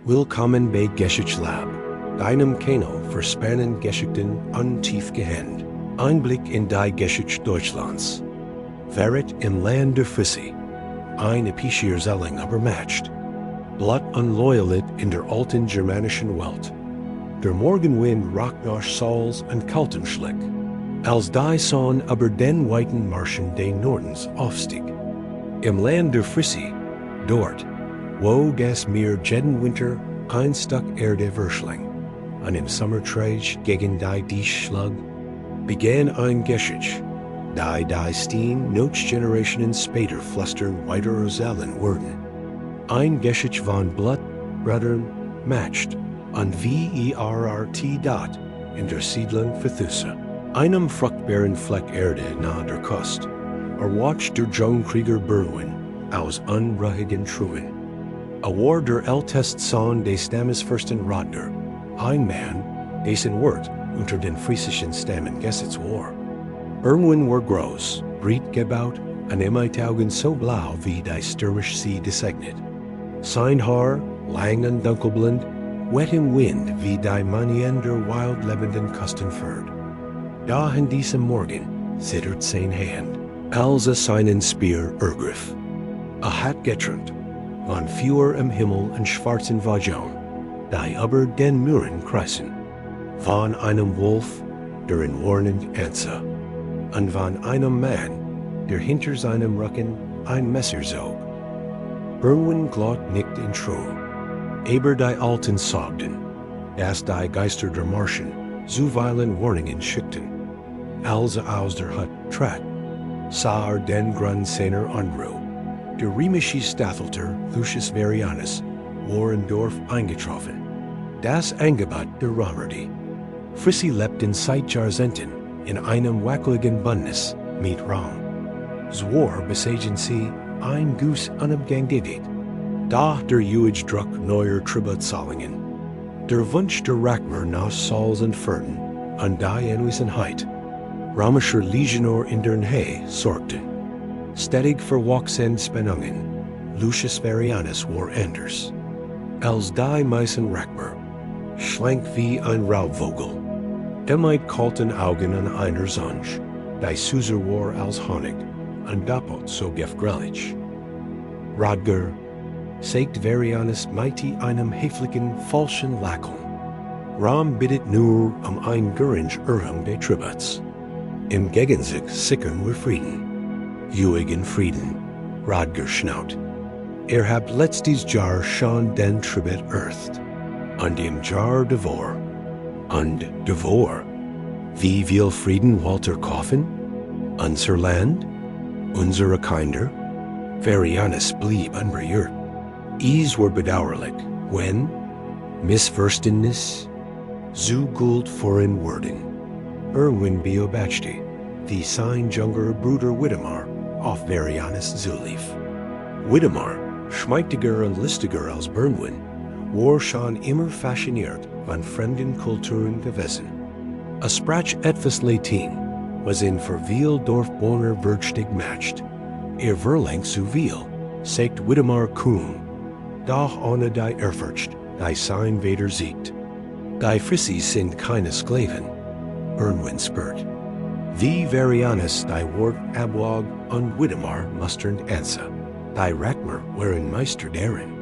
Willkommen bei GESCHICHTELAB, deinem Kanal für spannende Geschichten und tiefgehend. Einblick in die Geschichte Deutschlands. Verrat im Land der Füsse. Ein Epischerzelling übermatcht. Blut und Loyalität in der alten germanischen Welt. Der Morgenwind rockt nach Sauls und kaltem Schlick. Als die Sohn über den weiten Marschen des Nordens aufstieg. Im Land der Füsse, dort, wo das mir jeden Winter ein Stück Erde verschlang, und im Sommertreich gegen die Schlag, begann ein Geschichte, die Steen Generationen später flüstern weiter erzählen würden. Ein Geschichte von Blut, Brüdern, matcht, und wie dort in der Siedlung Verthusse, einem fruchtbaren Fleck Erde nahe der Küste, erwacht der Jungkrieger Berwin aus unruhigen Truhen. War der älteste Sohn des Stammesfürsten Rodger, ein Mann, dessen Wort unter den friesischen Stämmen gesetzt war. Berwin war groß, breit gebaut, und Augen so blau wie die stürmische See gesegnet. Sein Haar, lang und dunkelblond, wet im Wind wie die Manien der wildlebenden Küstenfahrt. Da in diesem Morgen zittert sein Hand, als seinen Speer ergriff. Hat getrennt, von Feuer im Himmel und schwarzen Vajon, die über den Muren kreisen, von einem Wolf, der in warnend Anze, und von einem Mann, der hinter seinem Rücken ein Messer zog. Berwin glott nicht in True, aber die Alten sagten, dass die Geister der Marschen zuweilen Warnungen schickten. Als aus der Hut trat, sah den Grund seiner Anru. Der römische Statthalter Lucius Varianus war im Dorf eingetroffen. Das Angebot der Romerty. Frissi lebt in Zeitjahrzehnten in einem wackeligen Bündnis mit Rom. Zwar besiegen sie ein Guss unabgängiget. Da der Juge Druck neuer Tributzahlungen. Der Wunsch der Rackmer nach Sauls und Fürten und die Anwesenheit römischer Legionär in der Nähe sorgte. Ständig für Spannungen, Lucius Varianus war anders. Als die Meissen Rackmer, schlank wie ein Raubvogel, mit kalten Augen an einer Songe, die süßer war als Honig, und doppelt so gefgrellig. Rodger sagt Varianus mighty einem heftigen, falschen Lächeln. Rom bittet nur ein geringe Erhöhung der Tributs. Im Gegensatz sickern wir Frieden. Ewigen Frieden, Rodger schnaut. Habt letztes Jahr schon den Tribut erst, und im Jahr davor, und davor, wie viel Frieden Walter kaufen? Unser Land, unsere Kinder? Varianus blieb unberührt. Is war bedauerlich, wenn Missverständnis zu gut foreign Wording. Beobachte, wie sein junger Bruder Widemar auf Varianus zulief. Widemar, schmächtiger und listiger als Berwin, war schon immer fasziniert von fremden Kulturen gewesen. Sprach etwas Latin, was in viel Dorfbewohner würdig matcht. Verlang zu viel, sagt Widemar Kuhn, doch ohne die Ehrfurcht, die sein Vater siegt. Die Frissis sind keine Sklaven, Berwin spürt. Wie Varianus die Wort abwog und Widemar musternd Anze. Die Rackmer waren Meister darin.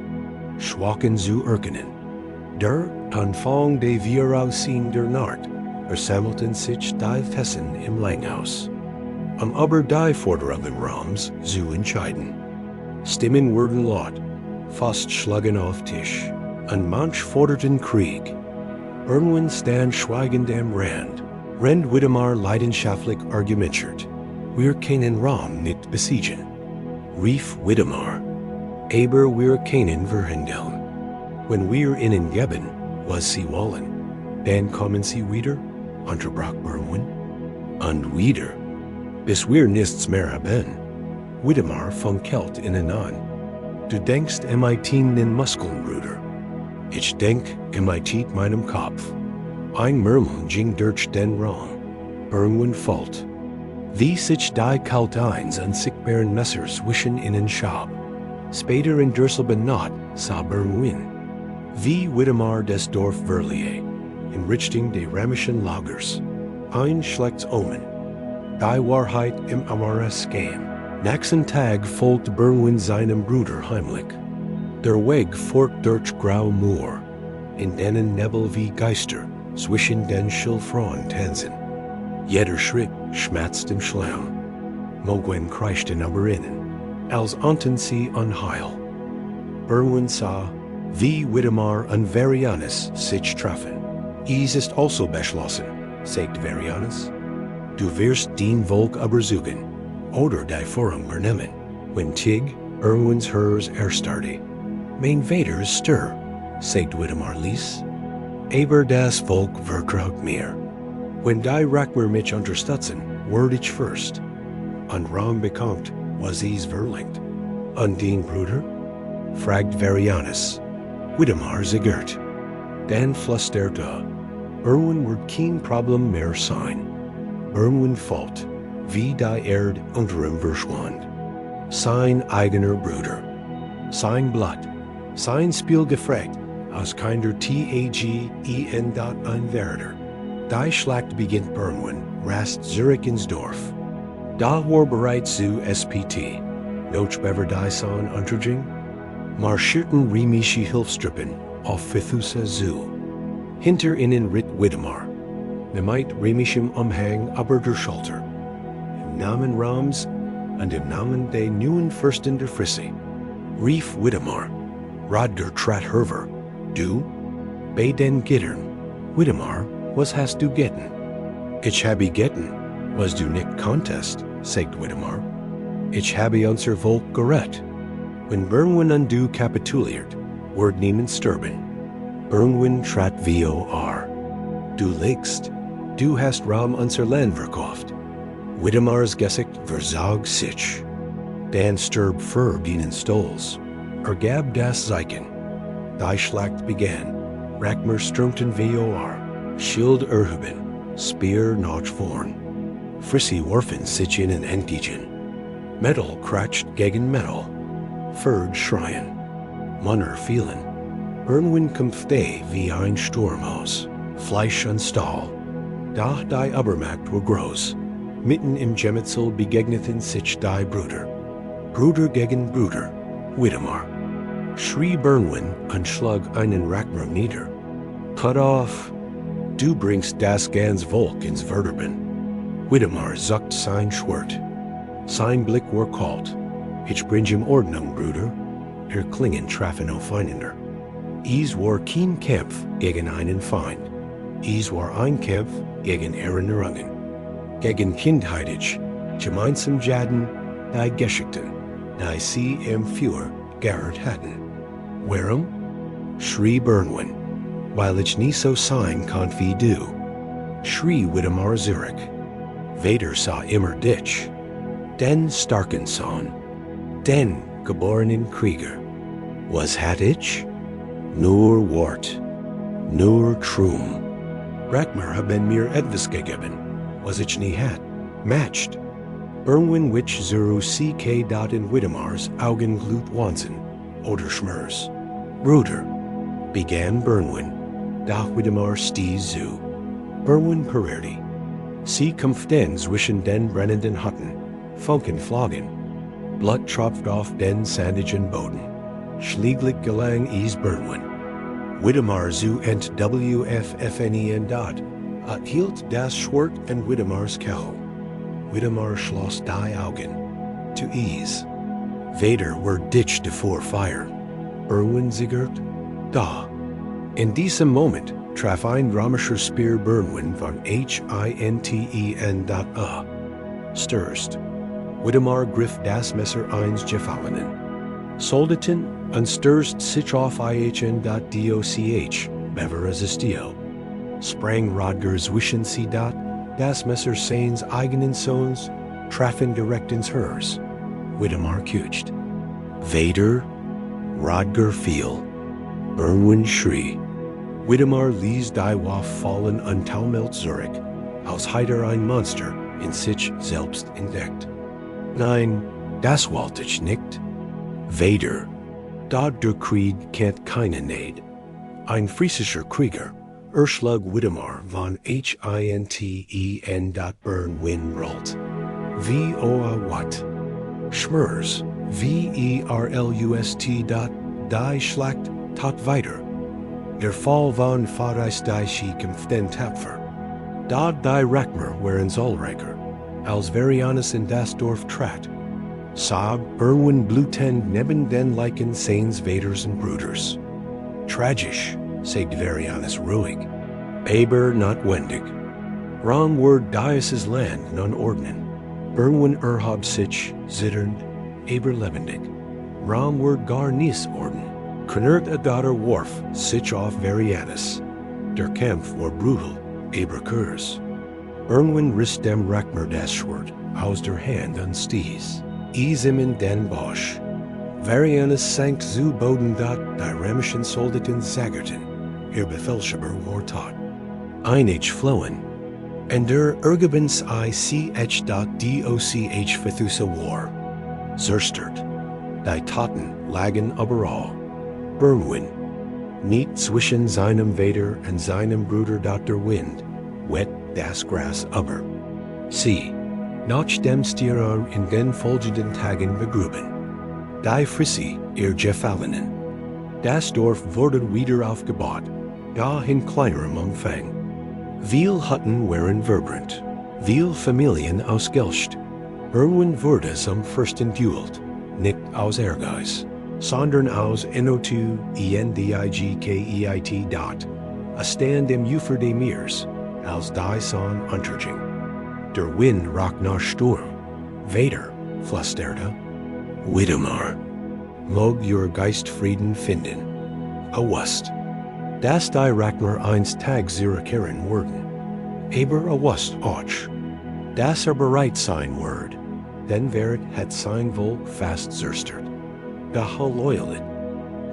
Schwachen zu erkennen. Der Anfang de Vieraussehen der Nacht versammelten sich die Fessen im Langhaus. Aber die Forderungen Roms zu entscheiden. Stimmen wurden laut, fast schlagen auf Tisch, und manch forderten Krieg. Berwin stand schweigend am Rand. Rend Widemar leidenschaftlich argumentiert. Wir können Rom nicht besiegen. Rief Widemar. Aber wir können verhindern. Wenn wir ihnen geben, was sie wollen, dann kommen sie wieder, unterbrach Berwin. Und wieder, bis wir nichts mehr haben. Widemar funkelt ihnen an. Du denkst den Muskeln, Bruder. Ich denk meinem Kopf. Ein Murmeln ging durch den Raum. Berwin fällt. Wie sich die Kalteins und sichtbaren Messer zwischen ihnen schab. Später in derselben Nacht sah Berwin. Wie Widemar des Dorf Verlier, Enrichting de Ramischen Lagers, Ein Schlechts Omen, Die Wahrheit im Amaras Game, Nächsten Tag folgt Bernwin seinem Bruder heimlich. Der Weg fort durch Grau Moor, in denen Nebel wie Geister zwischen den Schilfrohren tanzen. Jeder Schritt schmerzt im Schlamm, Mogwen kreischten aber innen, als ahnten sie Unheil. Bernwin sah, wie Widemar und Varianus sich treffen. Is ist also beschlossen, sagt Varianus. Du wirst den Volk überzeugen, oder die Führung übernehmen, wenn Tig Erwins Hers erstarde. Mein Vater stir, sagt Widemar Lies. Aber das Volk vertraut mir. Wenn die Rackmer mich unterstützen, word ich first. An Rom bekommt, was is verlinkt. An den Bruder? Fragt Varianus. Widemar zigert. Dan flüsterte. Erwin wird kein Problem mehr sein. Erwin fällt, wie die Erde unter ihm verschwand. Sein eigener Bruder. Sein Blatt. Sein Spiel gefragt, aus keiner TAGEN einwerder. Die Schlacht beginnt Bernwin, rast Zürich ins Dorf. Da war bereits zu SPT. Noch bever die Son unterging? Marschierten römische Hilfstruppen auf Vithusa zu. Hinter ihnen ritt Widemar, mit römischem Umhang aber der Schulter. Im Namen Roms und im Namen der neuen Fürsten der Frisse, rief Widemar, Radger trat herver, du? Bei den Gittern, Widemar, was hast du getten? Ich habe getten, was du nicht contest, sagt Widemar. Ich habe unser Volk gerett. When Bernwin und du kapituliert, word niemand sterben. Bernwin trat vor. Du legst, du hast Rom unser Land verkauft. Widemars Gesicht verzog sich. Dan stirb für dienen Stolz. Gab das Zeichen. Die Schlacht begann. Rackmer stürmten vor. Schild erhuben, Speer nach vorn. Frisse warfen sich in entgegen. Metal kratscht gegen Metal. Ferd schreien. Manner fielen. Bernwin kämpfte wie ein Sturmhaus. Fleisch und Stahl. Da die Übermacht war groß. Mitten im Gemetzel begegneten sich die Brüder. Bruder gegen Bruder. Widemar. Schrie Bernwin und schlug einen Rackmer nieder. Cut off. Du bringst das ganz Volk ins Verderben. Widemar zuckt sein Schwert. Sein Blick war kalt. Ich bring ihm Ordnung, Bruder. Klingen trafen aufeinander. Is war kein Kampf gegen einen Feind. Is war ein Kampf gegen Erinnerungen. Gegen kindheitig, gemeinsam Jaden, die Geschichten, die sie im Führer gehört hatten. Warum? Schrie Bernwin, weil ich nie so sein kann wie du. Schrie Widemar Zürich. Vader sah immer dich. Den starken Sohn. Den geborenen Krieger. Was hat ich? Nur Wort. Nur Trum. Rackmer haben mir etwas gegeben, was ich nie hat. Matched. Bernwin which zero CK dot in Widemars Augen glut Wansen. Oder Schmers. Bruder. Began Bernwin. Da Widemar stie zu. Bernwin parerdi. Sie kämpften zwischen den brennenden Hutten. Funken flogen. Blut tropft auf den sandigen Boden. Schlieglich gelang is Bernwin. Widemar zu WFFNEN dot. Hielt das Schwert and Widemars Kell. Widemar schloss die Augen. To ease. Vader were ditched vor Fire. Bernwin zigert. Da. In diesem Moment traf ein römischer Speer Bernwin von HINTEN. Stürst. Widemar griff das Messer eins gefallenen. Soldaten und stürst sich auf IHN.DOCH, bever resistio. Sprang Rodger zwischen sie dat, das Messer seines eigenen Sohns, trafen direkt ins Hers. Widemar kutscht. Vader, Rodger fiel. Bernwin schrie. Widemar ließ die Waffe fallen und taumelt Zürich, als heider ein Monster in sich selbst entdeckt. Nein, das wollte ich nicht. Vader, da der Krieg kennt keine Neid. Ein friesischer Krieger, Erschlag Widemar von Hinten Bern Winrolt. V Oa Watt. Schmers, Verlust die Schlacht tot weiter. Der Fall von Faris die Kämpften tapfer. Dod die Rackmer weren Zollreger, als Varianus in das Dorf trat. Saab, Berwin Blutend neben den Leichen Sains Vaders und Bruders. Tragisch, sagt Varianus ruhig. Aber notwendig. Wrong word Dias' Land non ordnen. Berwin Erhab sich, zitternd, aber lebendig. Wrong word gar nies orden. Knert a daughter Worf, sich auf Varianus. Der Kampf war brutal, aber kurz. Bernwin rist dem Rackmer das Schwert, aus der Hand an Sties. Isemen den Bosch. Varianus sank zu Boden dat die römischen Soldaten zagerten. Ihr Befehlshaber war tot. Einich flohen. En der Ergebens ICH.DOCH Fethusa war. Zerstört. Die Toten lagen überall. Bernwin. Niet zwischen seinem Vader und seinem Bruder Dr. Wind. Wet das Gras aber. Sie. Nach dem Stierer in den folgenden Tagen begruben. Die Frissi, ihr Gefallenen. Das Dorf wurde wieder aufgebaut, da in kleinerem Umfang. Viel Hütten waren vibrant, viel Familien ausgelöscht. Berwin wurde zum Fürsten duelt, nicht aus Ehrgeiz, sondern aus Enotu Endigkeit dot, a stand im Ufer des Meers, als die Son unterging. Der Wind rock nach Sturm. Vader, flüsterte, Widemar, mog your Geist Frieden finden. Awust. Das die Rackmer einst Tag zurückkehren würden. Aber awust auch. Das bereit sein word. Denn wäret het sein Volk fast zerstört. Gehalloyalet.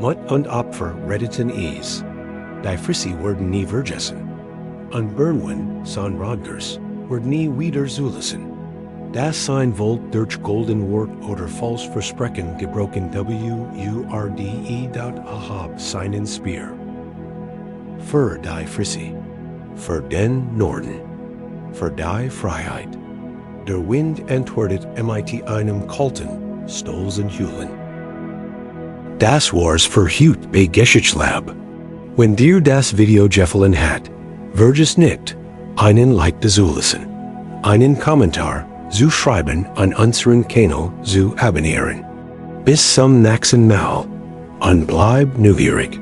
Mut und Opfer reddeten ease. Die Frissi wurden nie vergessen. An Bernwin, son Rodgers, word nie wieder zulassen. Das sein Volk durch golden Wort oder falsch Versprechen gebrochen WURDE.ahab seinen Spear. Für die Frissi, für den Norden, für die Freiheit. Der Wind antwortet mit einem kalten, stolzen Hühlen. Das war's für heute bei GESCHICHTELAB. Wenn dir das Video gefallen hat, vergiss nicht, einen Like zu lassen, einen Kommentar zu schreiben an unseren Kanal zu abonnieren. Bis zum nächsten Mal und bleib neugierig.